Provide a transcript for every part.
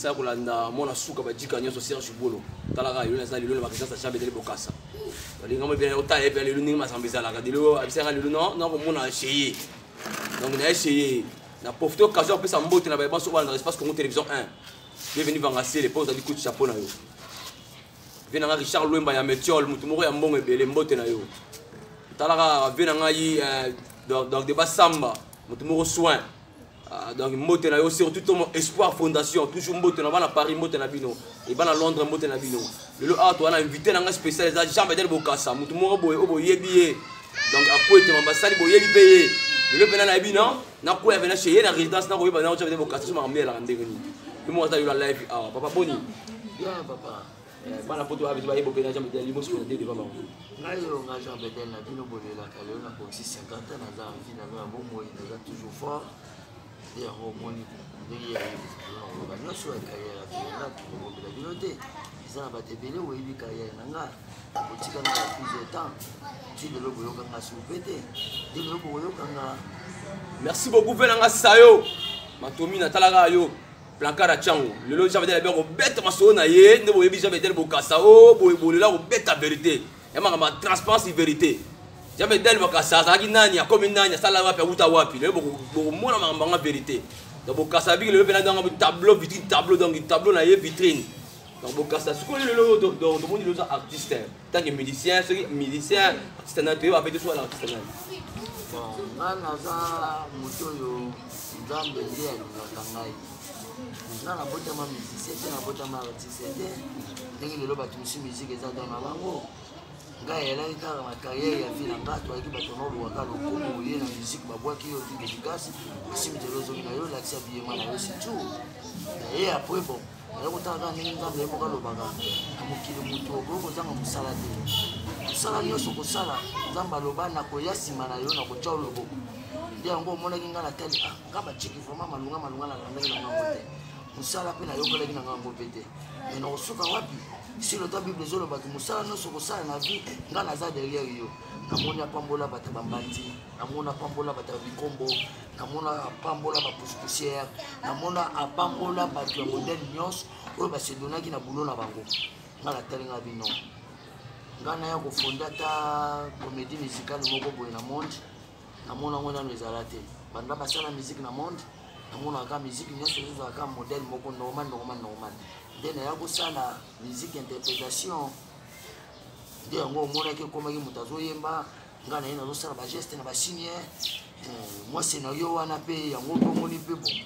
ça pour landa mona suka ba dika nyoso Serge Bolo talaka yo na ça lelo ba kisa Jean Bedel Bokassa les gars bien au taille bien le ning ma sambisa la gadelo abisera le non non pour mona essayer donc on a essayé na profité occasion pour ça mbote na ba so ba dans espace Congo télévision 1 bienvenue vangasser les poses du coup de chapeau na yo vient na Richard Louemba ya Metiol mutu moko ya mbongo ebele mbote na yo talaka vient na yi donc débat samba mutu moko soin donc mbote na yo surtout tout mon espoir fondation toujours mbote na bana Paris mbote na bino et bana Londres mbote na bino le a to na invité na nga spécial za Jean Bedel Bokassa mutu moko boye oboyebi donc akwete mambasali boyebi peye le pena na bino na ko ya chez na résidence na ko yeba na Jean Bedel Bokassa so ma mbela la ndenge ni le mo za yo la live papa boni bien papa bana poto avec ba yebo pena Jean Bedel limos ko ndé devant bango ngayo nga Jean Bedel na bino bolela kale na boxi 50 ans na za envie na nga bon moi il est toujours fort et au moins il y a une notion de carrière là pour la bibliothèque ça va te belé ou il carrière nga botika na plus de temps tu de lobo yo nga soupete de lobo yo nga merci beaucoup venanga sayo matomi na talaka yo plankara chango lelo Jean Bedel ko bête maso na ye ne boyebi Jean Bedel Bokassa o boyebolela ko bête la vérité et ma transparence vérité Jean Bedel Bokassa ça qui nani a comme nani ça la va faire uta wapi le bo mona manga vérité donc Bokassa bi le pena dans tableau vitrine tableau donc tableau na ye vitrine donc Bokassa ce qu'on le donc monde le artiste tant que musicien artiste na te va faire soit l'artiste bon ngana za mutoyo nzambe ndiye alikangai na bota ma musicien na bota ma artiste ndenge lelo batumisi musique eza dans bango ngai ela ita ma carrière ya vie na ngato aki bato no lo wakalo ko ye na musique babwaki yo efficace sim de lozo na yo l'accès bien na yo c'est tout et après bon na ko tanga ni nzambe mo kalo banga amukile muto ko zanga musala te sala nyonso ko sala nzamba loba na ko yasima na yo na ko tsholo boko ndia ngo mona kinga na tele ngaba chiki vraiment malunga na ndenge na ngote musala pe na yo kola kinga ngope te mais na osuka wapi si le Bible zolo batu musala no soko sala na vie ngana za derrière yo namona pambola bata bambandi namona pambola bata bikombo namona pambola ba poussière namona apambola batu ya modèle nyos oyo ba se donaki na boulot na bango ngana talinga bino ngana ya ko fonda ta comédie musicale moko boye na monde namona ngona no ezalate banda basala musique na monde namona ka musique nyos zo ka modèle moko normal dès na yako sala musique interprétation de ngo mona ke komaki mutazo yemba ngana ina zo sala ba geste na ba signe moi scénario wana pe yango pomoni pe bon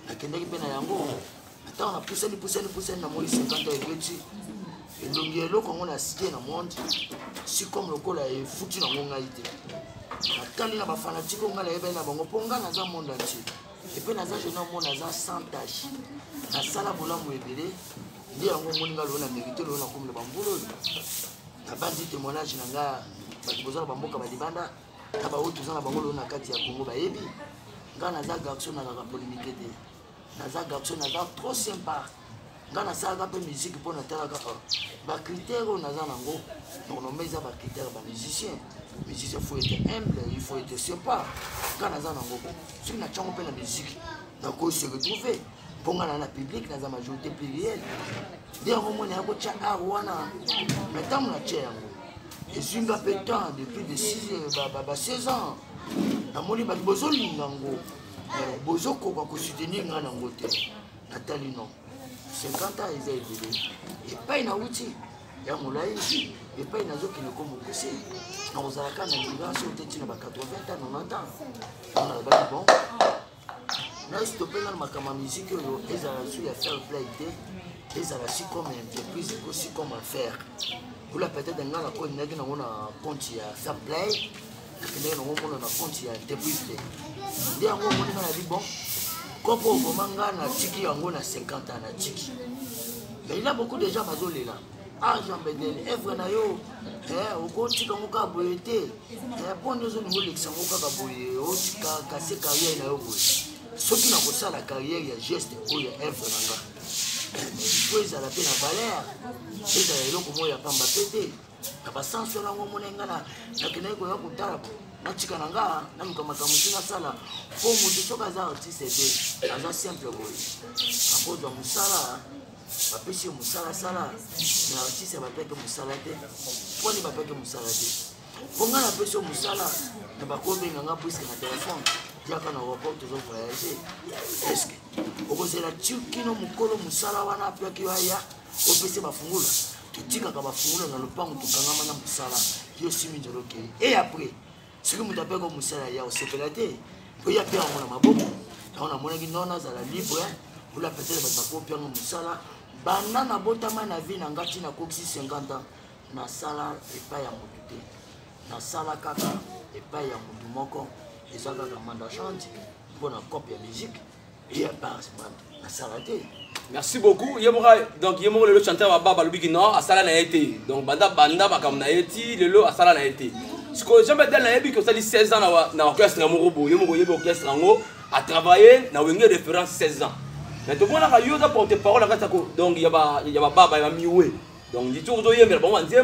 nakendaki pe na yango ata na pusani na moni 50 ans ebeti elongi eloko ngo na cité na monde si comme lokola e futi na ngonga ite atali na ba fanatique ngala yeba na bango ponga na za monde entier et puis naza jeune homme naza sans tâche na sala bolamu ebele ndi yango moninga lo na mérite lo na komle bambulo na bandi témoignage na nga bato bozala bamboka balibanda na ba otu zana bango lo na kati ya Congo bayebi nga naza garçon na la polémique te naza garçon naza trop sympa nga nasalaka pe musique mpo natalaka ba critère oyo naza nango donc no meza ba critère ba musicien faut être humble, il faut être sympa. Quand on a un groupe, si on a un musique, on se retrouver. Pour la public, dans la majorité plurielle. Bien, on a un wana. Maintenant, on a un et si on a peu de temps, depuis de 16 ans, on a un bozo lingango. Bozo ko soutenir nango te. Nathalie non. 50 ans, ils ont évolué. Et pas une outil. Et on l'a eu. Et pas une autre qui ne comme poussé. On a quand même une grâce au tétine à 80 ans, 90 ans. On a dit bon. Là, si tu peux dans ma musique, ils ont su faire play. Ils ont su comme entreprise, aussi comme affaire. Pour la peut-être dans la côte, on a compte à sa play. On a compte à entreprise. Et on a dit bon. Comme pour le moment, on a tiki en 50 ans. Mais il y a beaucoup de gens qui là. Ah, Jean Bedel, Evre Nayo, au côté de mon cas, il était. Bon, nous avons eu l'exemple aussi cassé carrière. Ceux qui n'ont pas la carrière, il y a geste pour Evre Nanga. po ezala mpe na valeur ezala eloko moko ya pamba mpe te na basanso nango omona nga nakendaki koya kotala natika na nga naluka makambo ti nasala mpo moto soki aza artiste te aza simple boye akozwa mosala bapesi mosala sala na artiste bapeke mosala te mponi bapeke mosala te mpo nga napesi mosala na bakobenga nga puiske na telefone tiaka na rapport tozo voyage eske okozela kino mokolo mosala wana apiaki waya opesi bafungula totikaka bafungula na lopango tokangama na mosala yo simi nzolo okei e apres soki moto apeka mosala ya osepela te mpo ya mpe yango na maboko yango namonaki no nazala libre ola peut-être bato bakopianga mosala banda nabotama na vie na nga ntina kokisi 50 ans nasala epai ya motu te nasala kaka epai ya motu moko eza kaka manda chante mpo na cope ya musique eya base nasala te. Merci beaucoup. Donc yemoko lelo chanteur wa baba lobiki non asala na été. Donc banda bakam na été lelo asala na été. Ce que jamais dans la que ça dit 16 ans na orchestre ngorobo yemoko yebo orchestre ngo a travaillé na wenge référence 16 ans. Mais tout le monde a eu des porte-parole à Katako. Donc il y a baba, il y a mioué. Donc il y a toujours des gens qui ont dit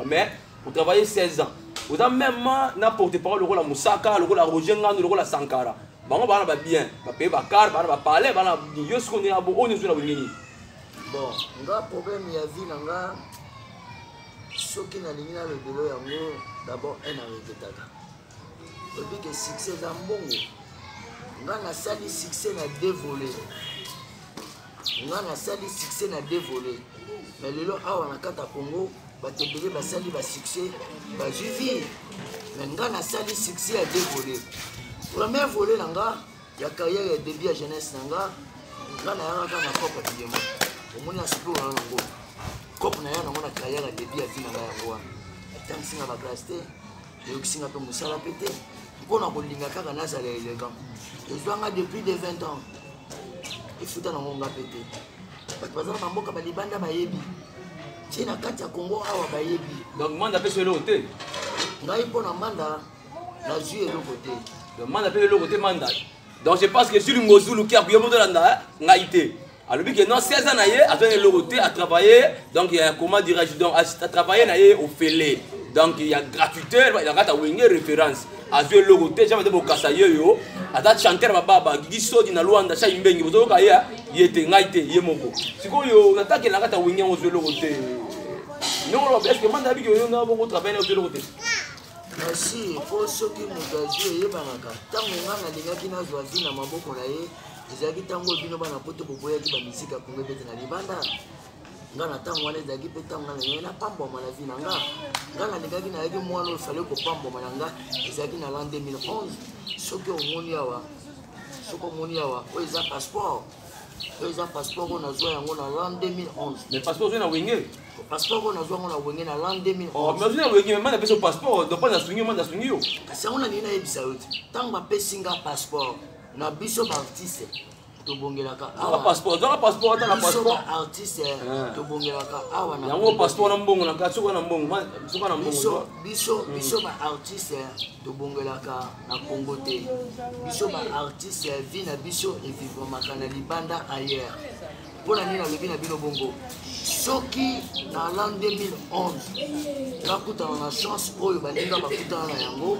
mais pour travailler 16 ans. Vous avez même un porte-parole, le rôle à Moussaka, le rôle à Rojengan, le rôle à Sankara. Bon, on va bien. On va payer Bakar, on va parler, on va dire ce qu'on est à Bourg, on est sur la Wingini. Bon, le problème, il y a vie, ce qui n'a rien à le d'abord, un arrêté. Le but que succès est un bon. Nga na sali succès na dévolé. Nga na sali succès na dévolé. Mais lelo awa na kata Congo batebele basali ba succès ba juvi. Mais nga na sali succès à dévolé. Premier volet nga ya carrière ya début à jeunesse nga na yaka na cope ya demo. Omoni asipo na ngo. Cope na yana na carrière ya début à vie na yango wana. Tant singa ba classe te. Yo kisinga to musala pété. Pour nous dire que nous sommes élégants. Depuis de 20 ans. Il faut que nous soyons pétés. Par exemple, nous sommes les bandes bayebi. Si nous sommes Congo, nous bayebi. Donc, nous avons fait le côté. Nous avons manda, nous avons joué le côté. Donc, nous avons fait le côté mandat. Donc, je pense que sur le Mozoulou qui a pris le monde de l'Anda, nous avons été. Alors, que non, 16 ans, nous avons le côté à travailler. Donc, il y a comment dirais-je, donc, à travailler au Félé. Donc, il y a gratuité, il y a une référence. A joué le côté, j'ai dit que yo, à ta chanteur baba, qui dit na Luanda, ça imbengi, vous avez y était ngaite, yemoko. Si vous yo, attaque la carte wingé au joué le côté. Non, est-ce que manda bi yo na beaucoup travailler au joué le côté. Merci, pour ceux qui nous ont joué, banaka. Tant qu'on a des gars qui n'ont pas vu na maboko na ye, ils ont dit tango bino bana poto boboya ki ba musique a Congo bete na libanda. Nga na tango wana ezalaki mpe ntango nga na pamboma na vi na nga nga nalingaki nayaki mwana oyo efale kopamboma na nga ezalaki na l'an 2011 soki omoni awa oyo eza passeport oyo nazwa yango na l'an 2011. Mais passeport ozwi na wenge passeport oyo nazwa yango na wenge na l'an 2011. Mais ozwi na wenge mema napesi yo passeport donc mpa nasungi yo nasungi yo kasi yango nalingi nayebisa yo te ntango bapesi nga passeport na biso baartiste tobongelaka awa passeport ata na passeport artiste tobongelaka awa na yango passeport na mbongo na kati soka na mbongo soka na mbongo biso ba artiste tobongelaka na Congo te biso ba artiste vi na biso evivamaka na libanda ailleurs mpona nini nalobi na bino bongo soki na l'an 2011 nakutana na chance oyo balinga bakutana na yango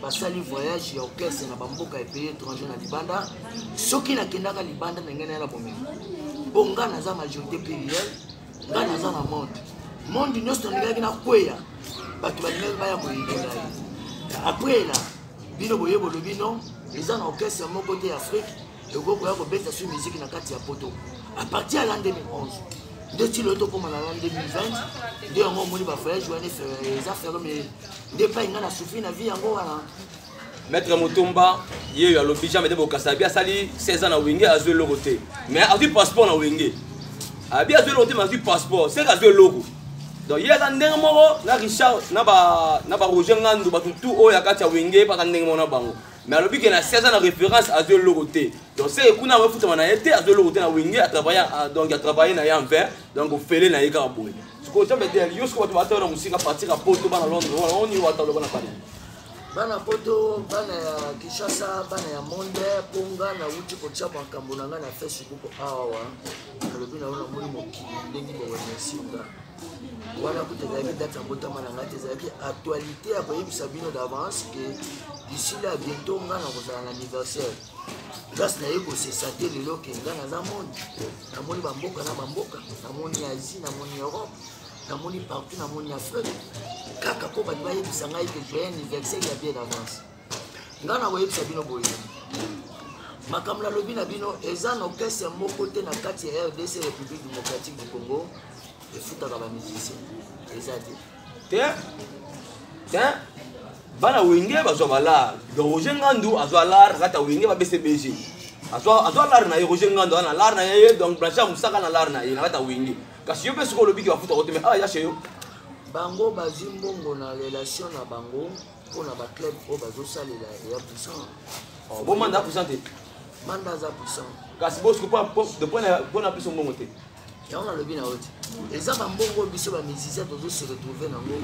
basali voyage ya orchestre na bamboka epays étranger na libanda soki nakendaka libanda ndenge na bomengo mpo nga naza majorité plurielle nga naza na monde nyonso tolingaki nakweya bato balingaki baya moyinde ngai après na bino boyebolo bino eza na orchestre moko te ya afrique ekokoya kobeta sur musique na kati ya poto à partir ya l'an 2011 nde ti loto koma na l'an 2020 nde yango omoni bavoyage wana eza ferme nde epai nga na souffri na vie yango wana. Maître Mutumba ye alobi jamais de bokasabi asali 16 ans na wenge azwi eloko te mais azwi passeport na wenge abi azwi eloko te mais azwi passeport c'est azwi eloko donc ye aza ndenge moko na Richard na ba Roger Ngandu bato tout oyo akati ya wenge mpaka ndenge moko na bango mais alobi ke na 16 ans na référence azwi eloko te donc c'est kuna afutama na ye te azwi eloko te na wenge donc atravaille na ye en vain donc ofele na ye kaka boye sikoyo jambe te yo siko bato batala na musika partir ya poto bana Londres oni wataloba na Paris. bana poto bana ya Kinshasa bana ya monde ponga na uti kotia makambo na nga na Facebook awa alobi na ona moni mokili ndenge bo wemesinga wana kutezaki date ya mbotama na nga tezaki actualité ya koyebisa bino d'avance que d'ici là bientôt nga na kozala na anniversaire grâce na ye kosesa te lelo ke nga naza monde namoni bamboka na bamboka namoni Asie namoni Europe namoni partout namoni Afrique kaka po bato bayebisa ngai ke joyeux anniversaire ya bien d'avance nga na koyebisa bino boye makambo nalobi na bino eza na orchestre moko te na kati ya RDC République démocratique du Congo efutaka bamusicien eza te bana wenge bazwa balar donc Roger Ngandu azwa lar kata wenge ba BCBG azwa lar na ye Roger Ngandu ana lar na ye donc Blanchard Musaka na lar na ye na kata wenge kasi yo pe siko lobi ki bafuta kote mais ya chez yo bango bazwi mbongo na relation na bango mpona baclub oyo bazosalela ya puissant bo manda puissant te manda aza puissant kasi bosiko mpona biso mbongo te yango nalobi na yo te eza bambongo biso bamusicien tozose retrouve nango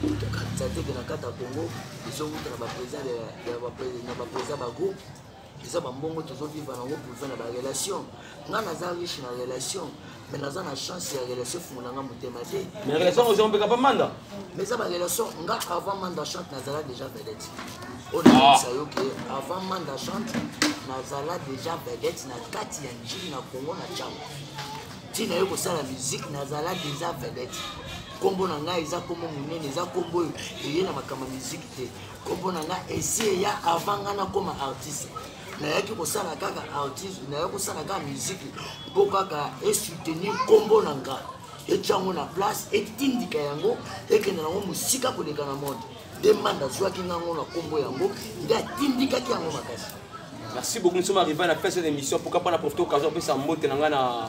tokanisa teke na kati ya Congo ezowuta na baprésident bagroupe eza bambongo tozovivre nango pour na barelation nga naza riche na relation mais naza na chance ya relation fungo nanga motema te mais relation ozompeka pa manda mais eza barelation nga avant manda chante nazala déjà vedette oyo nayebisa yo ke avant manda chante nazala déjà vedette na kati ya njili na Congo na ntango ntina yo kosala musique nazala déjà vedette kombo na ngai eza kombo monene eza kombo eye na makambo ya musique te kombo na ngai esi eya avant nga nakoma artiste nayaki kosala kaka artiste nayaki kosala kaka musique mpo kaka esoutenir kombo na nga etiango na place etindika yango ekende nango mosika koleka na monde nde manda azwaki ngango na kombo yango nde atindikaki yango makasi. Merci beaucoup, nous sommes arrivés à la fin de cette émission. Pourquoi pas profiter de l'occasion pour s'emboîter dans la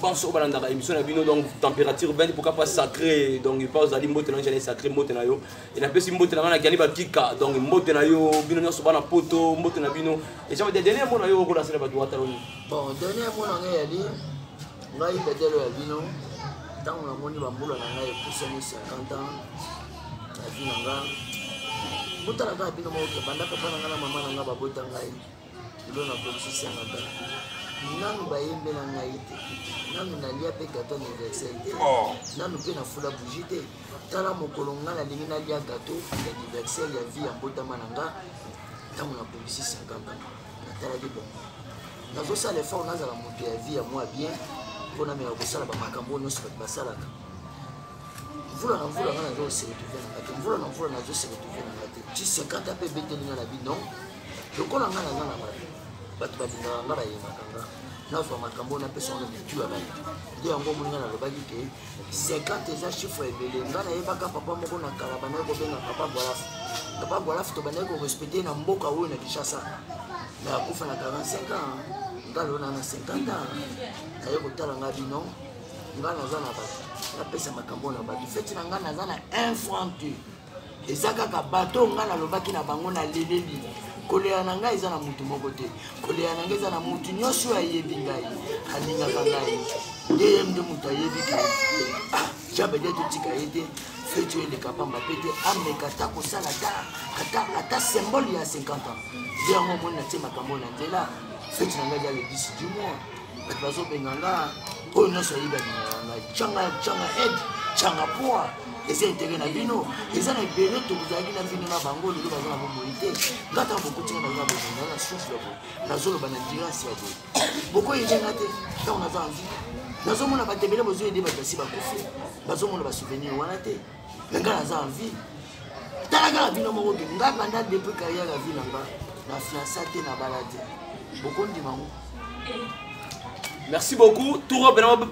pense au balanda émission na bino donc température 20 pourquoi pas sacré donc il pause ali mbote na jana sacré mbote na yo et na pesi mbote na kali ba kika donc mbote na yo bino nyoso bana poto mbote na bino et ça va te dernier mot na yo ko la sala ba droite aloni bon dernier mot na ngai ali ngai bedelo ya bino tango na moni ba mbula na ngai kusani 50 ans la vie na ngai mutala ka bino mo ke banda ka bana ngana mama na ngai ba bota ngai ilo na police ngata nanu bayembe na ngai te nanu nalia mpe gato anniversaire te nanu mpe nafula bougie te tala mokolo nga nalingi nalia gato ya anniversaire ya vie ya mbotama na nga ntango na polisi 50 ans natalaki bongo nazosala effort nazala moto ya vie ya mwa bien mpona meka kosala bamakambo nyonso bato basalaka mvula na mvula nga nazoseretrouve na nga te mvula na mvula nazoseretrouve na nga te ti 50 ans mpe betelinga na bino lokola nga naza na bato balingaka nga bayembaka nga nazwa makambo napesa ngo na mitu ya bato nde yango moninga nalobaki ke 50 eza chiffre ebele nga nayebaka papa moko na kala bandaki kobenga papa gwalafu to bandaki korespecte na mboka oyo na Kinshasa me akufa na 45 ans nga lelo na 50 ans naye kotala nga bino nga naza na bato napesa makambo na bato feti na nga naza na 1 franc te eza kaka bato nga nalobaki na bango na leleli kolela na ngai eza na mutu moko te kolela na ngai eza na mutu nyonso ayebi ngai alingaka ngai nde ye nde mutu ayebi ke jabede totika ye te feti eleka pamba pe te ameka ata kosala ata symbole ya 50 ans nde yango omoni natie makambo na nzela feti na ngai ya le 10 du mois bato bazobenga nga oyo nyonso ayebi alingaka ngai canga aide canga poa eza intere na bino eza na ebele tokozalaki na bino na bango lelo baza na bomoi te nga ntango bokotinga naza bozinga na souffle boye nazoloba na dirance ya boye bokoyelenga te ntango naza envi nazomona bato ebele bozoyede bato basi bakufi bazomona basouvenir wana te me nga naza envi talaka na bino moko ke nga banda depuis carrière ya vie na nga na fiança te na bala te bokondimango. Merci beaucoup. Tout le monde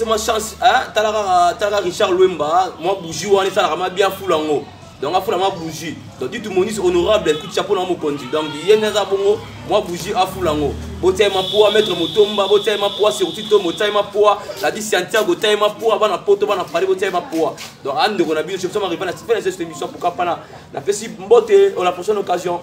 ma chance. Talaka Richard Louemba, moi bougie ou on est bien fou lango. Donc à fou la bougie. Donc dit tout le monde honorable. Écoute chapeau dans mon conduit. Donc il y a un bongo. Moi bougie à fou lango. Boté ma poa mettre motomba. Boté ma poa c'est au titre moté ma poa. La dit Santiago boté ma poa. Bana poto bana Paris boté ma poa. Donc Anne de Gonabi je suis arrivé à cette émission pour Kapana. La fait si mbote à la prochaine occasion.